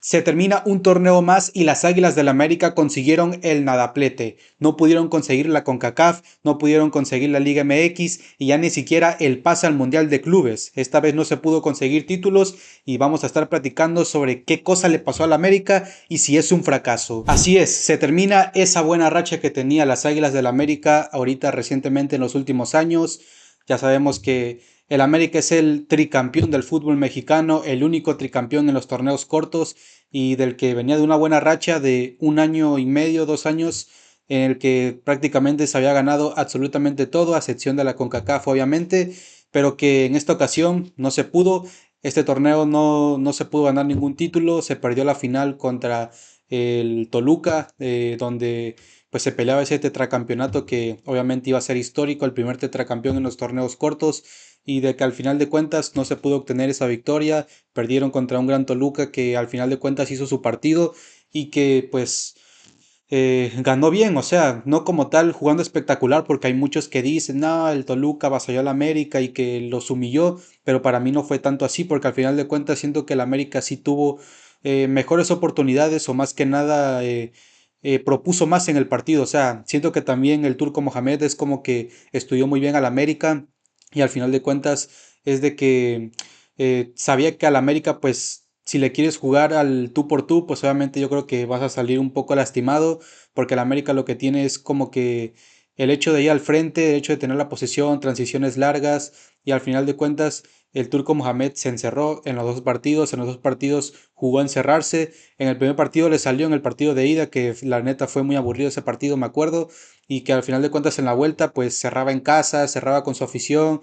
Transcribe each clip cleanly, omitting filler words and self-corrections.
Se termina un torneo más y las Águilas del América consiguieron el nadaplete. No pudieron conseguir la CONCACAF, no pudieron conseguir la Liga MX y ya ni siquiera el pase al Mundial de Clubes. Esta vez no se pudo conseguir títulos y vamos a estar platicando sobre qué cosa le pasó al América y si es un fracaso. Así es, se termina esa buena racha que tenía las Águilas del América ahorita recientemente en los últimos años. Ya sabemos que el América es el tricampeón del fútbol mexicano, el único tricampeón en los torneos cortos y del que venía de una buena racha de un año y medio, 2 años, en el que prácticamente se había ganado absolutamente todo, a excepción de la CONCACAF obviamente, pero que en esta ocasión no se pudo. Este torneo no se pudo ganar ningún título, se perdió la final contra el Toluca, donde pues se peleaba ese tetracampeonato que obviamente iba a ser histórico, el primer tetracampeón en los torneos cortos, y de que al final de cuentas no se pudo obtener esa victoria, perdieron contra un gran Toluca que al final de cuentas hizo su partido y que pues ganó bien, o sea, no como tal jugando espectacular, porque hay muchos que dicen, no, el Toluca avasalló al América y que los humilló, pero para mí no fue tanto así, porque al final de cuentas siento que el América sí tuvo mejores oportunidades o más que nada propuso más en el partido, o sea, siento que también el Turco Mohamed es como que estudió muy bien al América y al final de cuentas es de que sabía que al América pues si le quieres jugar al tú por tú, pues obviamente yo creo que vas a salir un poco lastimado, porque el América lo que tiene es como que el hecho de ir al frente, el hecho de tener la posesión, transiciones largas, y al final de cuentas el Turco Mohamed se encerró en los dos partidos jugó a encerrarse, en el primer partido le salió en el partido de ida, que la neta fue muy aburrido ese partido, me acuerdo, y que al final de cuentas en la vuelta pues cerraba en casa, cerraba con su afición,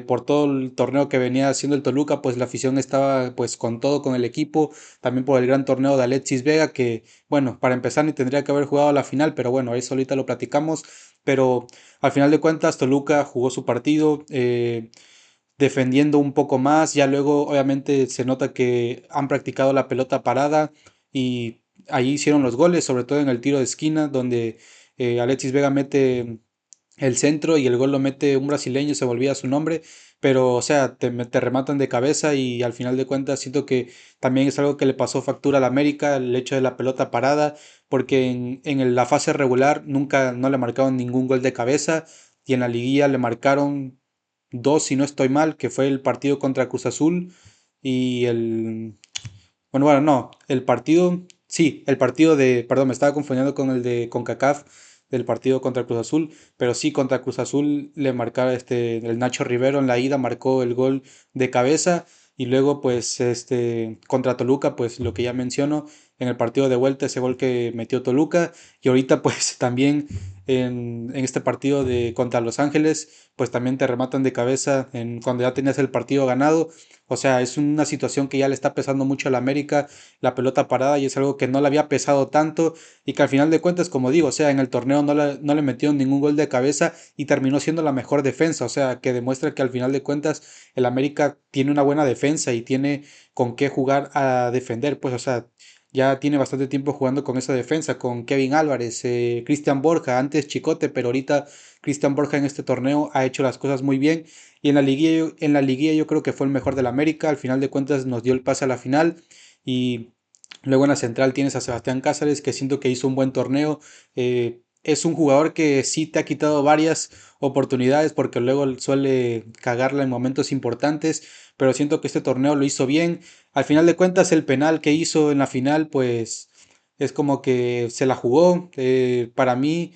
por todo el torneo que venía haciendo el Toluca, pues la afición estaba pues con todo con el equipo, también por el gran torneo de Alexis Vega, que bueno, para empezar ni tendría que haber jugado la final, pero bueno, eso ahorita lo platicamos, pero al final de cuentas Toluca jugó su partido, defendiendo un poco más, ya luego obviamente se nota que han practicado la pelota parada y ahí hicieron los goles, sobre todo en el tiro de esquina, donde Alexis Vega mete el centro y el gol lo mete un brasileño, se volvía su nombre, pero o sea, te rematan de cabeza y al final de cuentas siento que también es algo que le pasó factura al América, el hecho de la pelota parada, porque en la fase regular nunca no le marcaron ningún gol de cabeza y en la liguilla le marcaron dos, si no estoy mal, que fue el partido contra Cruz Azul y bueno, no, el partido, sí, el partido de, perdón, me estaba confundiendo con el de CONCACAF del partido contra Cruz Azul, pero sí, contra Cruz Azul le marcaba el Nacho Rivero en la ida, marcó el gol de cabeza y luego pues contra Toluca, pues lo que ya menciono, en el partido de vuelta ese gol que metió Toluca y ahorita pues también en este partido de contra Los Ángeles, pues también te rematan de cabeza cuando ya tenías el partido ganado, o sea, es una situación que ya le está pesando mucho a la América, la pelota parada, y es algo que no le había pesado tanto y que al final de cuentas, como digo, o sea, en el torneo no le metieron ningún gol de cabeza y terminó siendo la mejor defensa, o sea, que demuestra que al final de cuentas el América tiene una buena defensa y tiene con qué jugar a defender, pues, o sea, ya tiene bastante tiempo jugando con esa defensa, con Kevin Álvarez, Cristian Borja, antes Chicote, pero ahorita Cristian Borja en este torneo ha hecho las cosas muy bien y en la liguilla yo creo que fue el mejor del América. Al final de cuentas nos dio el pase a la final. Y luego en la central tienes a Sebastián Cáceres, que siento que hizo un buen torneo. Es un jugador que sí te ha quitado varias oportunidades porque luego suele cagarla en momentos importantes. Pero siento que este torneo lo hizo bien. Al final de cuentas el penal que hizo en la final pues es como que se la jugó. Para mí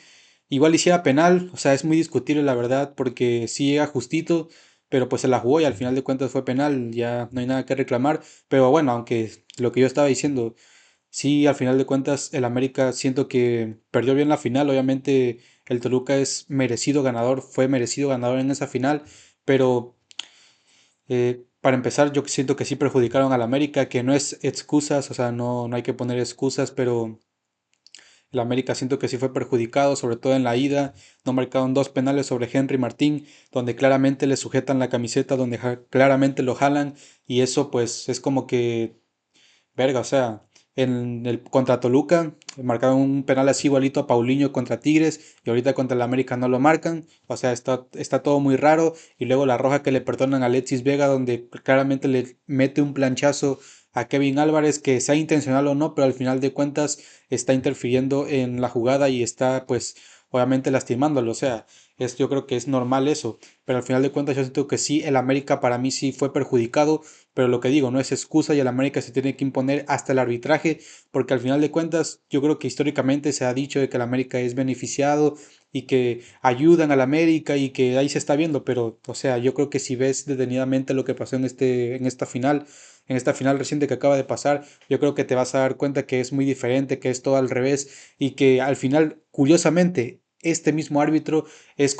igual hiciera penal, o sea, es muy discutible la verdad, porque sí llega justito, pero pues se la jugó y al final de cuentas fue penal, ya no hay nada que reclamar. Pero bueno, aunque lo que yo estaba diciendo, sí, al final de cuentas el América siento que perdió bien la final, obviamente el Toluca es merecido ganador, fue merecido ganador en esa final, pero para empezar yo siento que sí perjudicaron al América, que no es excusas, o sea, no hay que poner excusas, pero el América siento que sí fue perjudicado, sobre todo en la ida. No marcaron dos penales sobre Henry Martín, donde claramente le sujetan la camiseta, donde claramente lo jalan. Y eso pues es como que, verga, o sea, en el contra Toluca marcaron un penal así igualito a Paulinho contra Tigres y ahorita contra el América no lo marcan. O sea, está todo muy raro. Y luego la roja que le perdonan a Alexis Vega, donde claramente le mete un planchazo a Kevin Álvarez, que sea intencional o no, pero al final de cuentas está interfiriendo en la jugada y está pues obviamente lastimándolo, o sea, yo creo que es normal eso, pero al final de cuentas yo siento que sí, el América para mí sí fue perjudicado, pero lo que digo, no es excusa y el América se tiene que imponer hasta el arbitraje, porque al final de cuentas yo creo que históricamente se ha dicho de que el América es beneficiado y que ayudan al América y que ahí se está viendo, pero o sea, yo creo que si ves detenidamente lo que pasó en esta final reciente que acaba de pasar, yo creo que te vas a dar cuenta que es muy diferente, que es todo al revés y que al final, curiosamente, este mismo árbitro es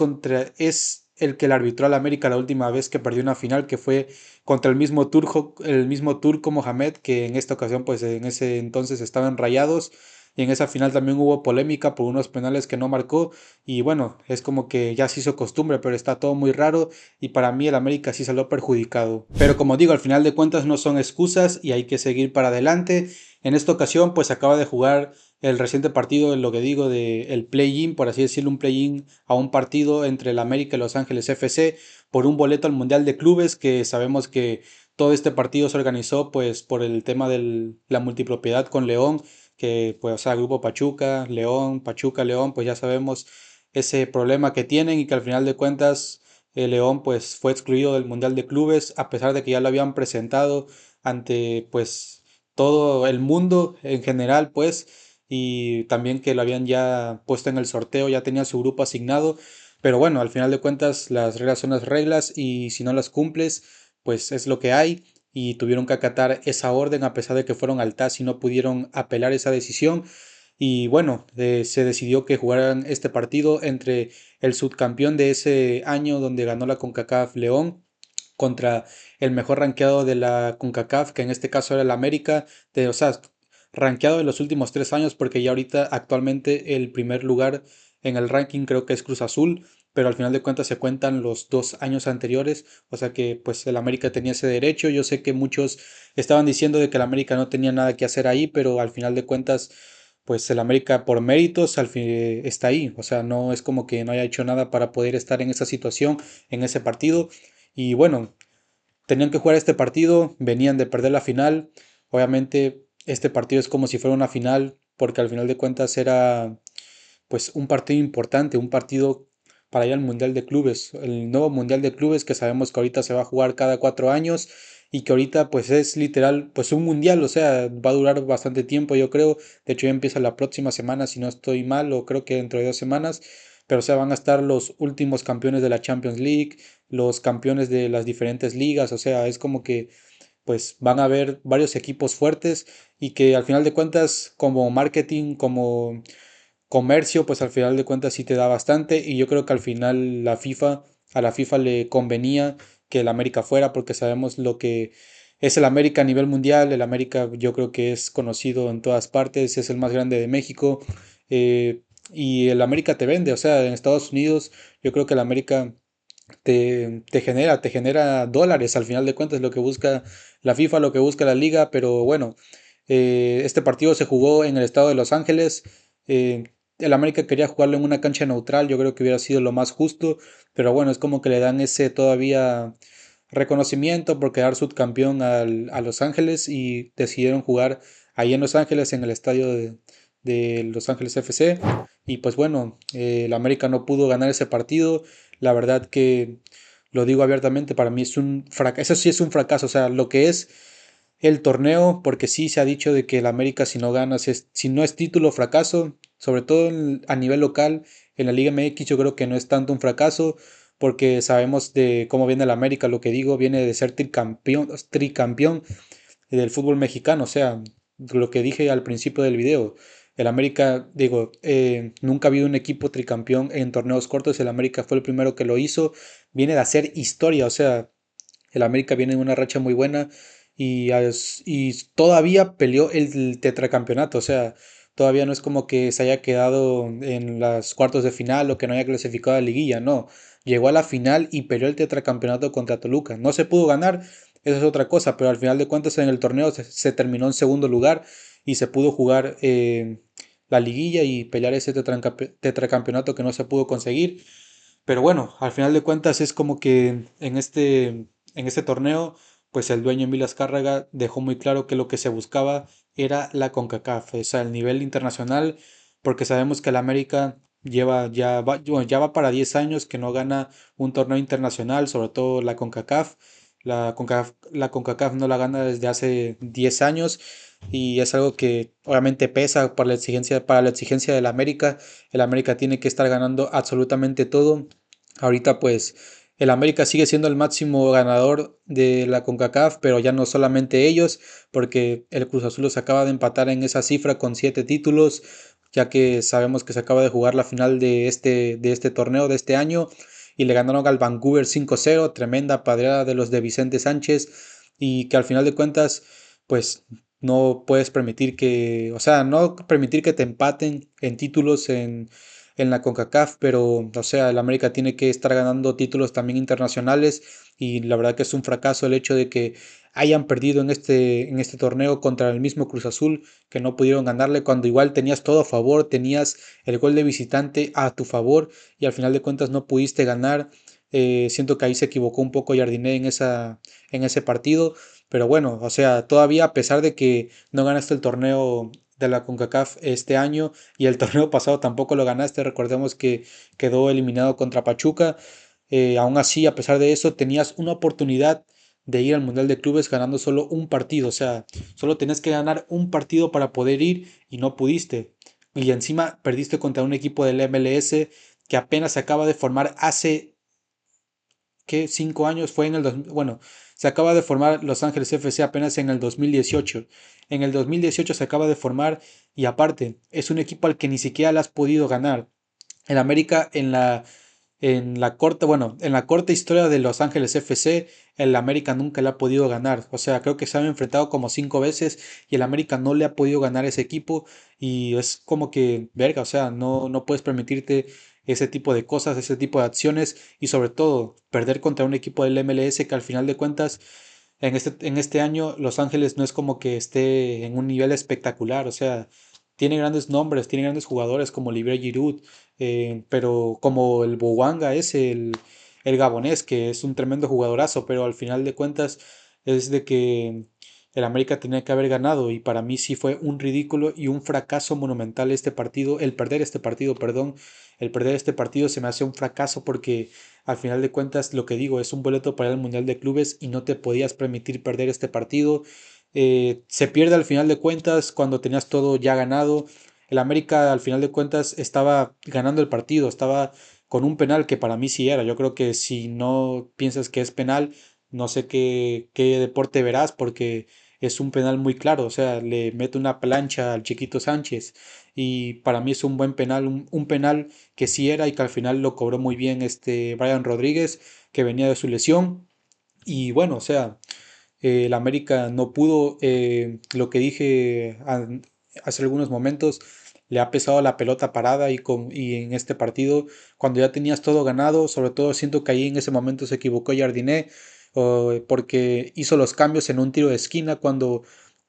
el que le arbitró al América la última vez que perdió una final, que fue contra el mismo turco Mohamed, que en esta ocasión, pues en ese entonces estaban Rayados. Y en esa final también hubo polémica por unos penales que no marcó. Y bueno, es como que ya se hizo costumbre, pero está todo muy raro. Y para mí el América sí salió perjudicado. Pero como digo, al final de cuentas no son excusas y hay que seguir para adelante. En esta ocasión, pues acaba de jugar el reciente partido, lo que digo, de el play-in, por así decirlo, un play-in a un partido entre el América y Los Ángeles FC por un boleto al Mundial de Clubes, que sabemos que todo este partido se organizó pues por el tema de la multipropiedad con León, que pues o sea, Grupo Pachuca, León, Pachuca, León, pues ya sabemos ese problema que tienen y que al final de cuentas León pues fue excluido del Mundial de Clubes a pesar de que ya lo habían presentado ante pues todo el mundo en general pues y también que lo habían ya puesto en el sorteo, ya tenía su grupo asignado, pero bueno, al final de cuentas las reglas son las reglas y si no las cumples, pues es lo que hay y tuvieron que acatar esa orden a pesar de que fueron al TAS y no pudieron apelar esa decisión. Y bueno, se decidió que jugaran este partido entre el subcampeón de ese año donde ganó la CONCACAF León contra el mejor rankeado de la CONCACAF, que en este caso era el América, o sea, rankeado de los últimos 3 años, porque ya ahorita actualmente el primer lugar en el ranking creo que es Cruz Azul, pero al final de cuentas se cuentan los 2 años anteriores, o sea que pues el América tenía ese derecho. Yo sé que muchos estaban diciendo de que el América no tenía nada que hacer ahí, pero al final de cuentas pues el América por méritos al fin está ahí, o sea, no es como que no haya hecho nada para poder estar en esa situación, en ese partido. Y bueno, tenían que jugar este partido, venían de perder la final. Obviamente este partido es como si fuera una final, porque al final de cuentas era pues un partido importante, un partido para ir al Mundial de Clubes, el nuevo Mundial de Clubes que sabemos que ahorita se va a jugar cada 4 años y que ahorita pues es literal pues un mundial, o sea, va a durar bastante tiempo yo creo, de hecho ya empieza la próxima semana si no estoy mal o creo que dentro de 2 semanas, pero o sea, van a estar los últimos campeones de la Champions League, los campeones de las diferentes ligas, o sea, es como que pues van a haber varios equipos fuertes y que al final de cuentas como marketing, como comercio, pues al final de cuentas sí te da bastante y yo creo que al final a la FIFA le convenía que el América fuera porque sabemos lo que es el América a nivel mundial. El América yo creo que es conocido en todas partes, es el más grande de México, y el América te vende, o sea, en Estados Unidos yo creo que el América te genera dólares al final de cuentas, lo que busca la FIFA, lo que busca la liga, pero bueno, este partido se jugó en el estado de Los Ángeles. El América quería jugarlo en una cancha neutral, yo creo que hubiera sido lo más justo, pero bueno, es como que le dan ese todavía reconocimiento por quedar subcampeón a Los Ángeles y decidieron jugar ahí en Los Ángeles, en el estadio de Los Ángeles FC. Y pues bueno, el América no pudo ganar ese partido. La verdad que lo digo abiertamente, para mí es un fracaso. Eso sí es un fracaso, o sea, lo que es el torneo, porque sí se ha dicho de que el América si no gana, si no es título, fracaso, sobre todo a nivel local, en la Liga MX yo creo que no es tanto un fracaso, porque sabemos de cómo viene el América, lo que digo, viene de ser tricampeón del fútbol mexicano, o sea, lo que dije al principio del video, el América, digo, nunca ha habido un equipo tricampeón en torneos cortos, el América fue el primero que lo hizo, viene de hacer historia, o sea, el América viene en una racha muy buena y todavía peleó el tetracampeonato. O sea, todavía no es como que se haya quedado en las cuartos de final o que no haya clasificado a la liguilla. No, llegó a la final y peleó el tetracampeonato contra Toluca. No se pudo ganar, eso es otra cosa, pero al final de cuentas en el torneo se terminó en segundo lugar y se pudo jugar la liguilla y pelear ese tetracampeonato que no se pudo conseguir. Pero bueno, al final de cuentas es como que en este torneo, pues el dueño Emilio Azcárraga dejó muy claro que lo que se buscaba era la CONCACAF, o sea, el nivel internacional, porque sabemos que el América bueno, ya va para 10 años que no gana un torneo internacional, sobre todo la CONCACAF. La CONCACAF no la gana desde hace 10 años y es algo que obviamente pesa para la exigencia del América. El América tiene que estar ganando absolutamente todo. Ahorita pues el América sigue siendo el máximo ganador de la CONCACAF, pero ya no solamente ellos, porque el Cruz Azul se acaba de empatar en esa cifra con 7 títulos, ya que sabemos que se acaba de jugar la final de este torneo de este año y le ganaron al Vancouver 5-0, tremenda padreada de los de Vicente Sánchez y que al final de cuentas pues no puedes permitir que, o sea, no permitir que te empaten en títulos en la CONCACAF, pero o sea, el América tiene que estar ganando títulos también internacionales y la verdad que es un fracaso el hecho de que hayan perdido en este torneo contra el mismo Cruz Azul, que no pudieron ganarle cuando igual tenías todo a favor, tenías el gol de visitante a tu favor y al final de cuentas no pudiste ganar. Siento que ahí se equivocó un poco Jardiné en ese partido, pero bueno, o sea, todavía a pesar de que no ganaste el torneo de la CONCACAF este año y el torneo pasado tampoco lo ganaste, recordemos que quedó eliminado contra Pachuca, aún así, a pesar de eso, tenías una oportunidad de ir al Mundial de Clubes ganando solo un partido, o sea, solo tenías que ganar un partido para poder ir y no pudiste. Y encima perdiste contra un equipo del MLS que apenas se acaba de formar hace, ¿qué? 5 años, fue en el 2000, bueno, se acaba de formar Los Ángeles FC apenas en el 2018. En el 2018 se acaba de formar y aparte, es un equipo al que ni siquiera le has podido ganar. El América en la corta historia de Los Ángeles FC, el América nunca le ha podido ganar. O sea, creo que se han enfrentado como 5 veces y el América no le ha podido ganar a ese equipo. Y es como que, verga, o sea, no puedes permitirte ese tipo de cosas, ese tipo de acciones y sobre todo perder contra un equipo del MLS que al final de cuentas en este año Los Ángeles no es como que esté en un nivel espectacular, o sea, tiene grandes nombres, tiene grandes jugadores como Olivier Giroud, pero como el Bouanga es el gabonés, que es un tremendo jugadorazo, pero al final de cuentas es de que el América tenía que haber ganado y para mí sí fue un ridículo y un fracaso monumental este partido, el perder este partido, perdón, el perder este partido se me hace un fracaso porque al final de cuentas lo que digo es un boleto para el Mundial de Clubes y no te podías permitir perder este partido. Se pierde al final de cuentas cuando tenías todo ya ganado. El América al final de cuentas estaba ganando el partido, estaba con un penal que para mí sí era. Yo creo que si no piensas que es penal, no sé qué deporte verás porque es un penal muy claro. O sea, le mete una plancha al Chiquito Sánchez y para mí es un buen penal, un penal que sí era y que al final lo cobró muy bien este Brian Rodríguez que venía de su lesión. Y bueno, o sea, el América no pudo, lo que dije hace algunos momentos, le ha pesado la pelota parada y en este partido, cuando ya tenías todo ganado, sobre todo siento que ahí en ese momento se equivocó Jardiné, porque hizo los cambios en un tiro de esquina cuando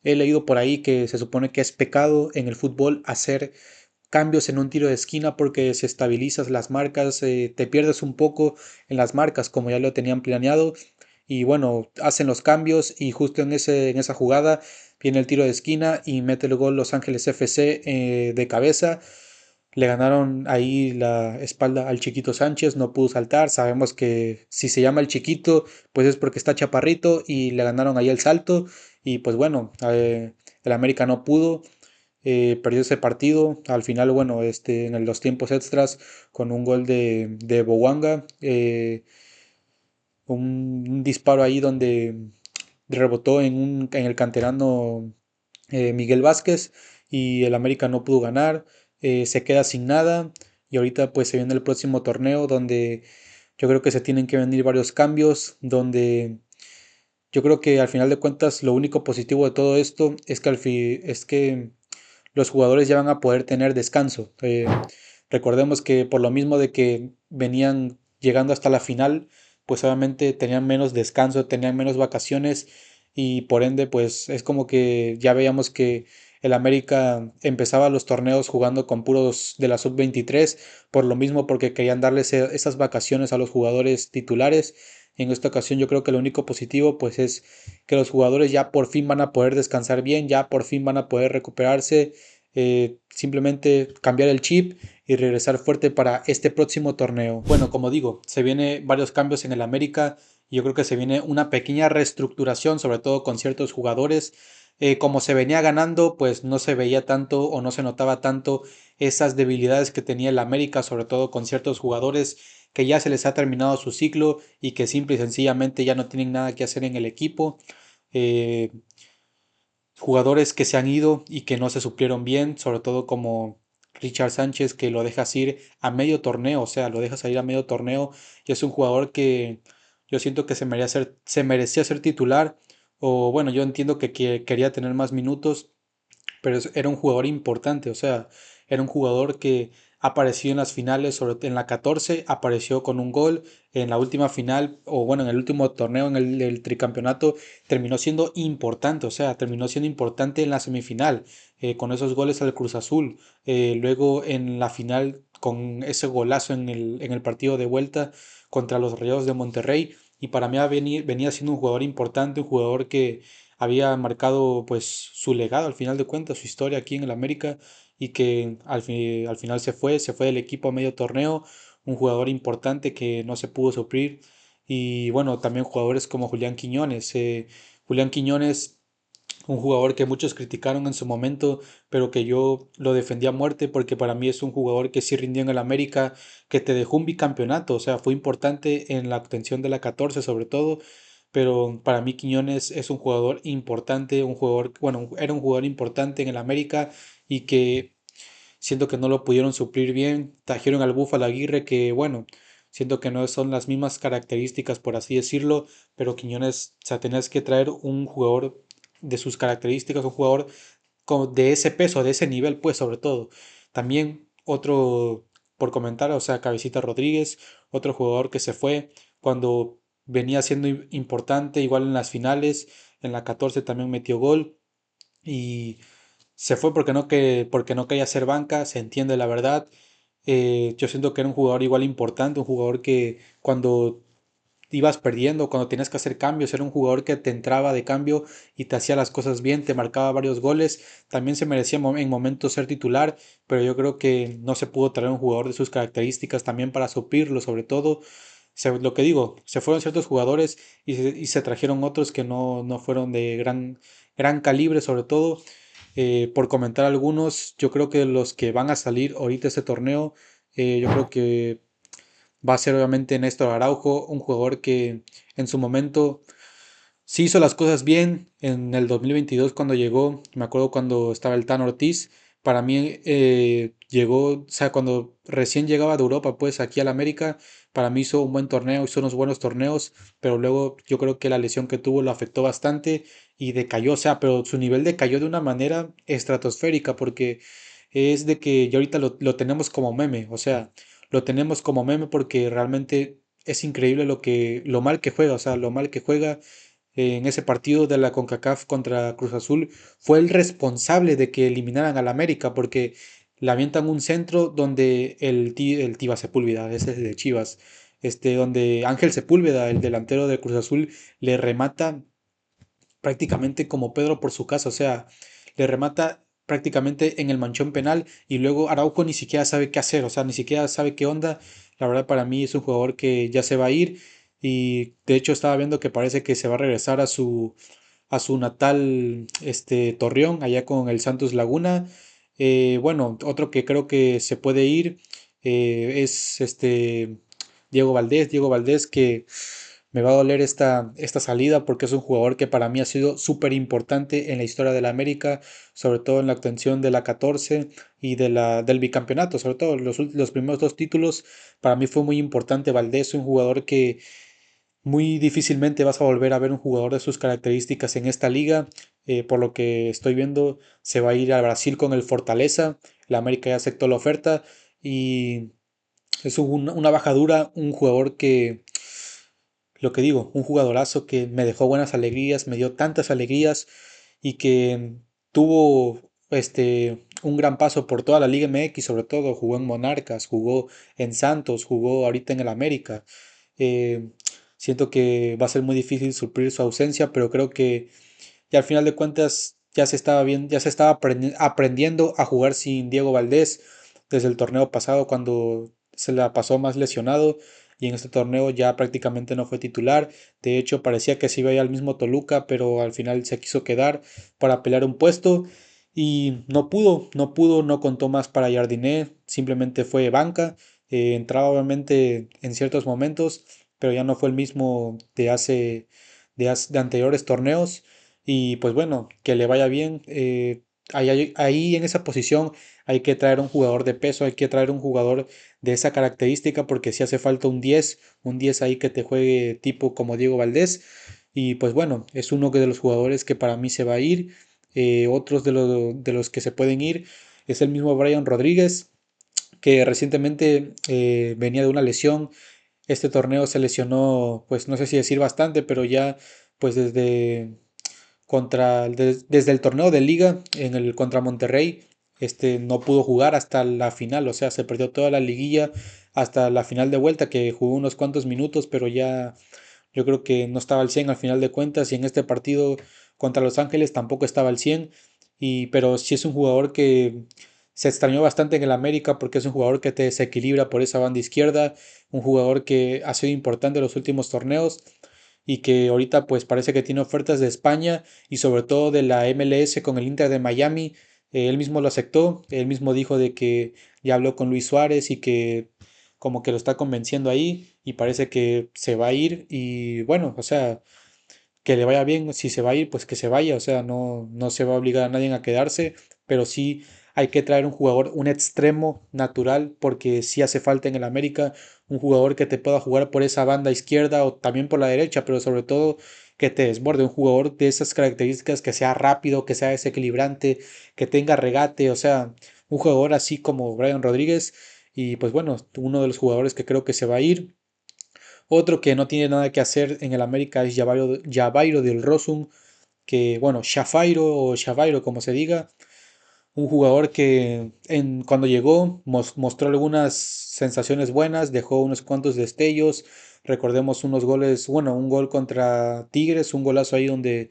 he leído por ahí que se supone que es pecado en el fútbol hacer cambios en un tiro de esquina porque desestabilizas las marcas, te pierdes un poco en las marcas como ya lo tenían planeado y bueno, hacen los cambios y justo en esa jugada viene el tiro de esquina y mete el gol Los Ángeles FC de cabeza. Le ganaron ahí la espalda al Chiquito Sánchez, no pudo saltar. Sabemos que si se llama el Chiquito, pues es porque está chaparrito y le ganaron ahí el salto. Y pues bueno, el América no pudo, perdió ese partido. Al final, bueno, en los tiempos extras con un gol de Bouanga. Un disparo ahí donde rebotó en el canterano Miguel Vázquez y el América no pudo ganar, se queda sin nada y ahorita pues se viene el próximo torneo donde yo creo que se tienen que venir varios cambios, donde yo creo que al final de cuentas lo único positivo de todo esto es que, es que los jugadores ya van a poder tener descanso. Recordemos que por lo mismo de que venían llegando hasta la final, pues obviamente tenían menos descanso, tenían menos vacaciones y por ende pues es como que ya veíamos que el América empezaba los torneos jugando con puros de la sub-23, por lo mismo porque querían darles esas vacaciones a los jugadores titulares En esta ocasión yo creo que lo único positivo pues es que los jugadores ya por fin van a poder descansar bien, ya por fin van a poder recuperarse, simplemente cambiar el chip y regresar fuerte para este próximo torneo. Bueno, como digo, se vienen varios cambios en el América y yo creo que se viene una pequeña reestructuración, sobre todo con ciertos jugadores. Como se venía ganando, pues no se veía tanto o no se notaba tanto esas debilidades que tenía el América, sobre todo con ciertos jugadores que ya se les ha terminado su ciclo y que simple y sencillamente ya no tienen nada que hacer en el equipo. Eh, Jugadores que se han ido y que no se suplieron bien, sobre todo como Richard Sánchez, que lo dejas ir a medio torneo, o sea, lo dejas ir a medio torneo y es un jugador que yo siento que se merecía ser titular, o bueno, yo entiendo que quería tener más minutos, pero era un jugador importante, o sea, era un jugador que apareció en las finales, sobre en la 14 apareció con un gol, en la última final, o bueno, en el último torneo, en el tricampeonato, terminó siendo importante, o sea, terminó siendo importante en la semifinal, con esos goles al Cruz Azul, luego en la final con ese golazo en el partido de vuelta contra los Rayados de Monterrey, y para mí venía siendo un jugador importante, un jugador que había marcado pues su legado al final de cuentas, su historia aquí en el América y que al final se fue del equipo a medio torneo, un jugador importante que no se pudo suplir y bueno, también jugadores como Julián Quiñones. Julián Quiñones, un jugador que muchos criticaron en su momento, pero que yo lo defendí a muerte porque para mí es un jugador que sí rindió en el América, que te dejó un bicampeonato, o sea, fue importante en la obtención de la 14 sobre todo, pero para mí Quiñones es un jugador importante, un jugador, bueno, era un jugador importante en el América y que siento que no lo pudieron suplir bien, trajeron al Búfalo Aguirre que, bueno, siento que no son las mismas características, por así decirlo, pero Quiñones, o sea, tenías que traer un jugador de sus características, un jugador de ese peso, de ese nivel, pues sobre todo. También otro, por comentar, o sea, Cabecita Rodríguez, otro jugador que se fue cuando venía siendo importante, igual en las finales, en la 14 también metió gol y se fue porque no quería ser banca, se entiende la verdad. Yo siento que era un jugador igual importante, un jugador que cuando ibas perdiendo, cuando tenías que hacer cambios, era un jugador que te entraba de cambio y te hacía las cosas bien, te marcaba varios goles, también se merecía en momentos ser titular, pero yo creo que no se pudo traer un jugador de sus características también para suplirlo, sobre todo, lo que digo, se fueron ciertos jugadores y se trajeron otros que no fueron de gran calibre, sobre todo. Por comentar algunos, yo creo que los que van a salir ahorita este torneo, yo creo que va a ser obviamente Néstor Araujo, un jugador que en su momento sí hizo las cosas bien en el 2022 cuando llegó, me acuerdo cuando estaba el Tan Ortiz, para mí llegó, o sea, cuando recién llegaba de Europa, pues aquí al América, para mí hizo un buen torneo, hizo unos buenos torneos, pero luego yo creo que la lesión que tuvo lo afectó bastante y decayó, o sea, pero su nivel decayó de una manera estratosférica porque es de que ya ahorita lo tenemos como meme, o sea, lo tenemos como meme porque realmente es increíble lo mal que juega, o sea, lo mal que juega en ese partido de la CONCACAF contra Cruz Azul, fue el responsable de que eliminaran al América, porque le avientan un centro donde el Tiva Sepúlveda, ese es de Chivas, donde Ángel Sepúlveda, el delantero de Cruz Azul, le remata prácticamente como Pedro por su casa, o sea, le remata prácticamente en el manchón penal y luego Araujo ni siquiera sabe qué hacer, o sea, ni siquiera sabe qué onda. La verdad para mí es un jugador que ya se va a ir y de hecho estaba viendo que parece que se va a regresar a su natal Torreón, allá con el Santos Laguna. Bueno, otro que creo que se puede ir es Diego Valdés que me va a doler esta salida porque es un jugador que para mí ha sido súper importante en la historia de la América, sobre todo en la obtención de la 14 y del bicampeonato, sobre todo los primeros dos títulos. Para mí fue muy importante Valdés, un jugador que muy difícilmente vas a volver a ver un jugador de sus características en esta liga. Por lo que estoy viendo, se va a ir a Brasil con el Fortaleza. La América ya aceptó la oferta y es una baja dura, un jugador que lo que digo, un jugadorazo que me dejó buenas alegrías, me dio tantas alegrías y que tuvo un gran paso por toda la Liga MX, sobre todo jugó en Monarcas, jugó en Santos, jugó ahorita en el América. Eh, Siento que va a ser muy difícil suplir su ausencia, pero creo que ya al final de cuentas ya se estaba bien, ya se estaba aprendiendo a jugar sin Diego Valdés desde el torneo pasado cuando se la pasó más lesionado y en este torneo ya prácticamente no fue titular. De hecho, parecía que se iba a ir al mismo Toluca, pero al final se quiso quedar para pelear un puesto y no contó más para Jardiné, simplemente fue banca. Entraba obviamente en ciertos momentos, pero ya no fue el mismo de anteriores torneos. Y pues bueno, que le vaya bien. Ahí en esa posición hay que traer un jugador de peso, hay que traer un jugador de esa característica, porque si hace falta un 10 ahí que te juegue tipo como Diego Valdés. Y pues bueno, es uno de los jugadores que para mí se va a ir. Otros de los que se pueden ir es el mismo Brian Rodríguez, que recientemente venía de una lesión. Este torneo se lesionó, pues no sé si decir bastante, pero ya pues desde el torneo de liga en el contra Monterrey, no pudo jugar hasta la final, o sea, se perdió toda la liguilla hasta la final de vuelta, que jugó unos cuantos minutos, pero ya yo creo que no estaba al 100 al final de cuentas, y en este partido contra Los Ángeles tampoco estaba al 100, pero sí es un jugador que se extrañó bastante en el América, porque es un jugador que te desequilibra por esa banda izquierda, un jugador que ha sido importante en los últimos torneos y que ahorita pues parece que tiene ofertas de España y sobre todo de la MLS con el Inter de Miami. Él mismo lo aceptó, él mismo dijo de que ya habló con Luis Suárez y que como que lo está convenciendo ahí y parece que se va a ir y bueno, o sea, que le vaya bien, si se va a ir, pues que se vaya, o sea, no se va a obligar a nadie a quedarse, pero sí hay que traer un jugador, un extremo natural, porque sí hace falta en el América un jugador que te pueda jugar por esa banda izquierda o también por la derecha, pero sobre todo que te desborde, un jugador de esas características que sea rápido, que sea desequilibrante, que tenga regate, o sea, un jugador así como Brian Rodríguez y pues bueno, uno de los jugadores que creo que se va a ir. Otro que no tiene nada que hacer en el América es Javairo del Rosum, que bueno, Shafairo o Shavairo como se diga, un jugador que cuando llegó mostró algunas sensaciones buenas, dejó unos cuantos destellos, recordemos unos goles, bueno, un gol contra Tigres, un golazo ahí donde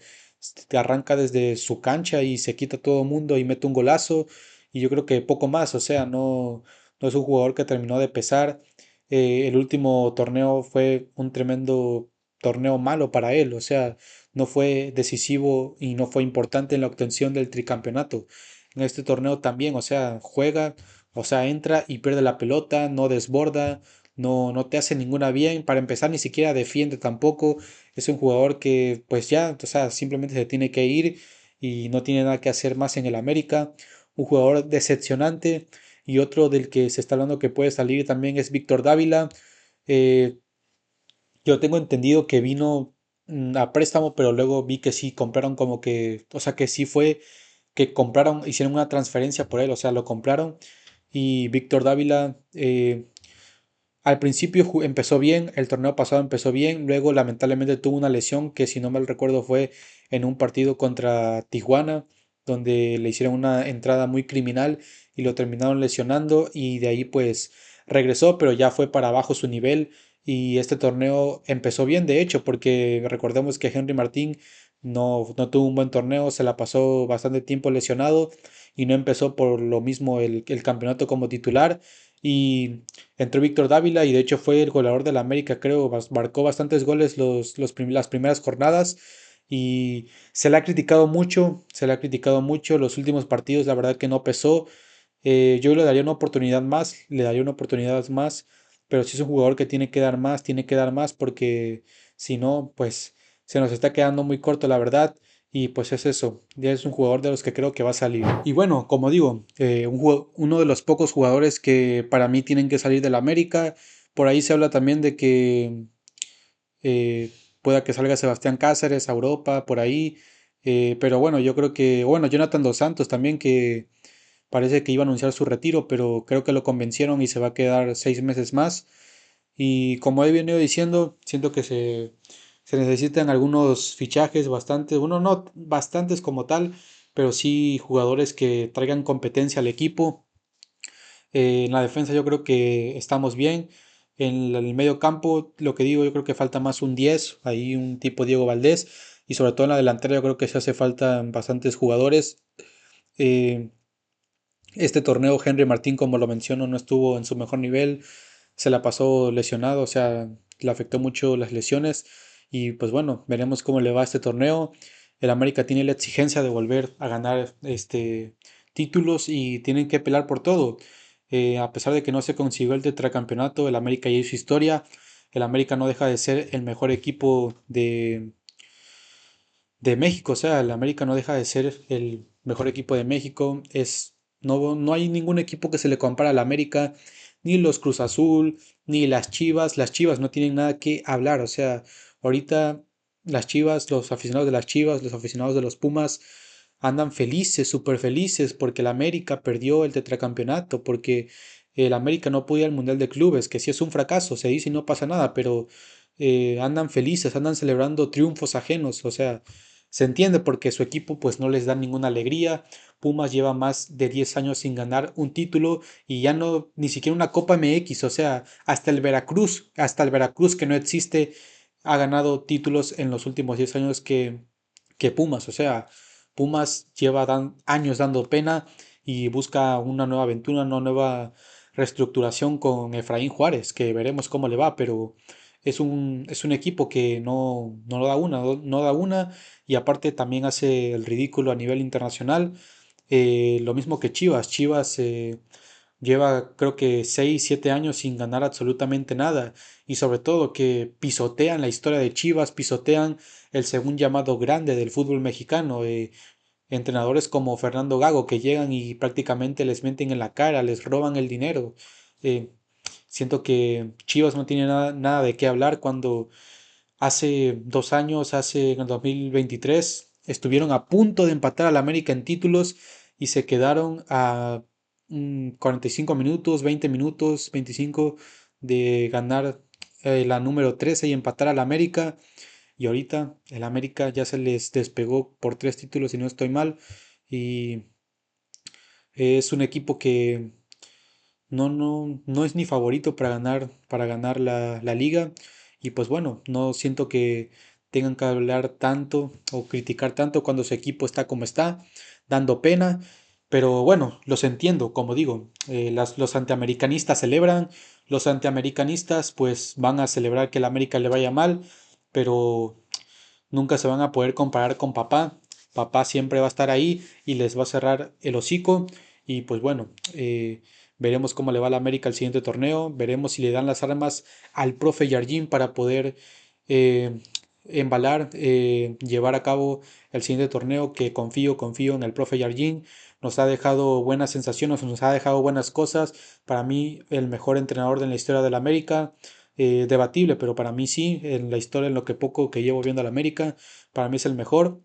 arranca desde su cancha y se quita todo el mundo y mete un golazo, y yo creo que poco más, o sea, no es un jugador que terminó de pesar. El último torneo fue un tremendo torneo malo para él, o sea, no fue decisivo y no fue importante en la obtención del tricampeonato. En este torneo también, o sea, juega, o sea, entra y pierde la pelota, no desborda, no te hace ninguna bien, para empezar ni siquiera defiende tampoco, es un jugador que pues ya, o sea, simplemente se tiene que ir y no tiene nada que hacer más en el América, un jugador decepcionante. Y otro del que se está hablando que puede salir también es Víctor Dávila. Eh, yo tengo entendido que vino a préstamo, pero luego vi que sí compraron como que, o sea, que sí fue que compraron, hicieron una transferencia por él, o sea, lo compraron. Y Víctor Dávila al principio empezó bien, el torneo pasado empezó bien, luego lamentablemente tuvo una lesión que si no mal recuerdo fue en un partido contra Tijuana, donde le hicieron una entrada muy criminal y lo terminaron lesionando y de ahí pues regresó, pero ya fue para abajo su nivel y este torneo empezó bien de hecho, porque recordemos que Henry Martín no tuvo un buen torneo, se la pasó bastante tiempo lesionado y no empezó por lo mismo el campeonato como titular. Y entró Víctor Dávila y de hecho fue el goleador de la América, creo, marcó bastantes goles las primeras jornadas y se le ha criticado mucho los últimos partidos, la verdad que no pesó. Yo le daría una oportunidad más, le daría una oportunidad más, pero si es un jugador que tiene que dar más porque si no, pues se nos está quedando muy corto, la verdad. Y pues es eso, ya es un jugador de los que creo que va a salir. Y bueno, como digo, uno de los pocos jugadores que para mí tienen que salir del América. Por ahí se habla también de que pueda que salga Sebastián Cáceres a Europa, por ahí. Pero bueno, yo creo que, bueno, Jonathan Dos Santos también, que parece que iba a anunciar su retiro, pero creo que lo convencieron y se va a quedar 6 meses más. Y como he venido diciendo, siento que se necesitan algunos fichajes bastantes, bueno, no bastantes como tal, pero sí jugadores que traigan competencia al equipo. En la defensa yo creo que estamos bien. En el medio campo, lo que digo, yo creo que falta más un 10, ahí un tipo Diego Valdés, y sobre todo en la delantera yo creo que se hace falta bastantes jugadores. Eh, este torneo Henry Martín, como lo menciono, no estuvo en su mejor nivel, se la pasó lesionado, o sea, le afectó mucho las lesiones y pues bueno, veremos cómo le va este torneo. El América tiene la exigencia de volver a ganar títulos y tienen que pelear por todo. A pesar de que no se consiguió el tetracampeonato, el América ya hizo historia. El América no deja de ser el mejor equipo de México, o sea, el América no deja de ser el mejor equipo de México. No hay ningún equipo que se le compara al América, ni los Cruz Azul, ni las Chivas. Las Chivas no tienen nada que hablar, o sea, ahorita las Chivas, los aficionados de las Chivas, los aficionados de los Pumas andan felices, súper felices, porque el América perdió el tetracampeonato, porque el América no pudo ir al Mundial de Clubes, que sí es un fracaso, se dice y no pasa nada, pero andan felices, andan celebrando triunfos ajenos, o sea, se entiende porque su equipo pues no les da ninguna alegría. Pumas lleva más de 10 años sin ganar un título y ya no, ni siquiera una Copa MX, o sea, hasta el Veracruz que no existe, ha ganado títulos en los últimos 10 años que Pumas, o sea, Pumas lleva años dando pena y busca una nueva aventura, una nueva reestructuración con Efraín Juárez, que veremos cómo le va, pero es un equipo que no da una, no da una y aparte también hace el ridículo a nivel internacional. Lo mismo que Chivas. Chivas lleva creo que 6 7 años sin ganar absolutamente nada y sobre todo que pisotean la historia de Chivas, pisotean el segundo llamado grande del fútbol mexicano. Entrenadores como Fernando Gago que llegan y prácticamente les meten en la cara, les roban el dinero. Eh, Siento que Chivas no tiene nada de qué hablar cuando hace 2 años, en el 2023, estuvieron a punto de empatar al América en títulos y se quedaron a 45 minutos, 20 minutos, 25 de ganar la número 13 y empatar al América. Y ahorita el América ya se les despegó por 3 títulos, si no estoy mal. Y es un equipo que no es ni favorito para ganar la liga. Y pues bueno, no siento que tengan que hablar tanto o criticar tanto cuando su equipo está como está, dando pena. Pero bueno, los entiendo, como digo, los antiamericanistas celebran, los antiamericanistas pues van a celebrar que el América le vaya mal, pero nunca se van a poder comparar con papá. Papá siempre va a estar ahí y les va a cerrar el hocico. Y pues bueno, veremos cómo le va a la América al siguiente torneo. Veremos si le dan las armas al profe Jardín para poder eh, embalar, llevar a cabo el siguiente torneo. Que confío en el profe Jardín. Nos ha dejado buenas sensaciones, nos ha dejado buenas cosas. Para mí, el mejor entrenador de la historia de la América. Debatible, pero para mí sí, en la historia, en lo que poco que llevo viendo al América, para mí es el mejor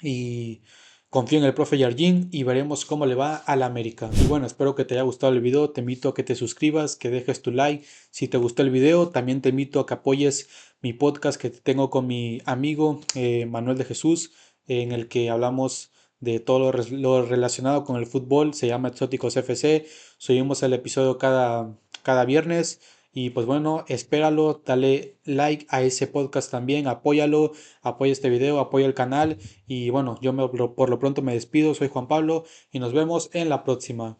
y confío en el profe Jardín y veremos cómo le va al América. Y bueno, espero que te haya gustado el video, te invito a que te suscribas, que dejes tu like. Si te gustó el video, también te invito a que apoyes mi podcast que tengo con mi amigo Manuel de Jesús, en el que hablamos de todo lo relacionado con el fútbol, se llama Exóticos FC, subimos el episodio cada viernes. Y pues bueno, espéralo, dale like a ese podcast también, apóyalo, apoya este video, apoya el canal. Y bueno, por lo pronto me despido, soy Juan Pablo y nos vemos en la próxima.